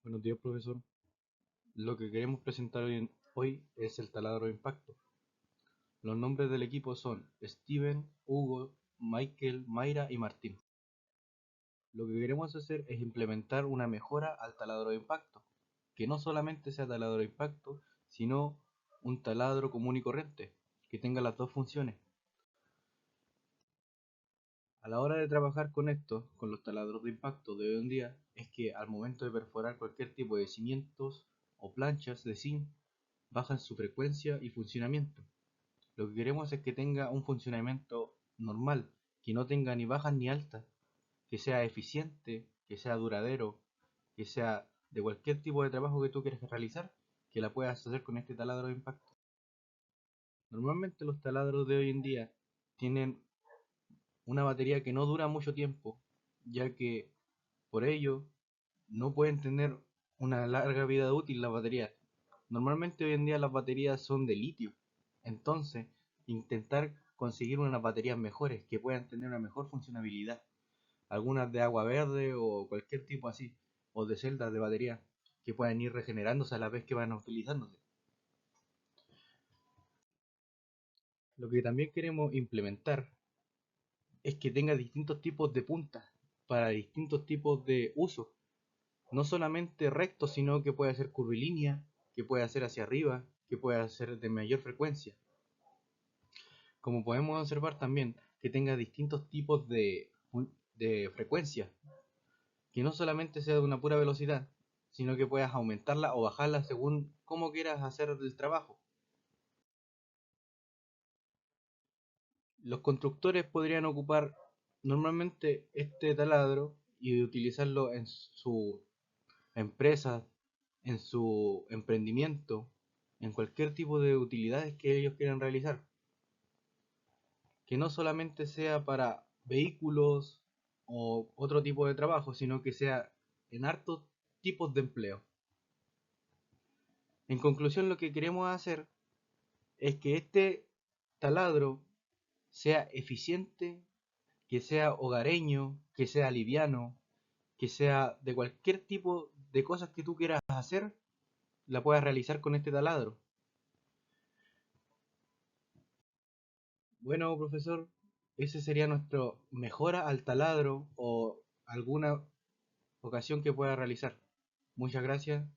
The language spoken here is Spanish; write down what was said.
Buenos días, profesor. Lo que queremos presentar hoy es el taladro de impacto. Los nombres del equipo son Steven, Hugo, Michael, Mayra y Martín. Lo que queremos hacer es implementar una mejora al taladro de impacto, que no solamente sea taladro de impacto, sino un taladro común y corriente, que tenga las dos funciones. A la hora de trabajar con esto, con los taladros de impacto de hoy en día, es que al momento de perforar cualquier tipo de cimientos o planchas de zinc, bajan su frecuencia y funcionamiento. Lo que queremos es que tenga un funcionamiento normal, que no tenga ni bajas ni altas, que sea eficiente, que sea duradero, que sea de cualquier tipo de trabajo que tú quieras realizar, que la puedas hacer con este taladro de impacto. Normalmente los taladros de hoy en día tienen una batería que no dura mucho tiempo, ya que por ello no pueden tener una larga vida útil las baterías. Normalmente hoy en día las baterías son de litio, entonces intentar conseguir unas baterías mejores que puedan tener una mejor funcionabilidad, algunas de agua verde o cualquier tipo así, o de celdas de batería que puedan ir regenerándose a la vez que van utilizándose. Lo que también queremos implementar es que tenga distintos tipos de puntas para distintos tipos de uso, no solamente recto, sino que puede ser curvilínea, que puede ser hacia arriba, que puede ser de mayor frecuencia. Como podemos observar también, que tenga distintos tipos de frecuencia, que no solamente sea de una pura velocidad, sino que puedas aumentarla o bajarla según cómo quieras hacer el trabajo. Los constructores podrían ocupar normalmente este taladro y utilizarlo en su empresa, en su emprendimiento, en cualquier tipo de utilidades que ellos quieran realizar. Que no solamente sea para vehículos o otro tipo de trabajo, sino que sea en hartos tipos de empleo. En conclusión, lo que queremos hacer es que este taladro sea eficiente, que sea hogareño, que sea liviano, que sea de cualquier tipo de cosas que tú quieras hacer, la puedas realizar con este taladro. Bueno, profesor, ese sería nuestro mejora al taladro o alguna ocasión que pueda realizar. Muchas gracias.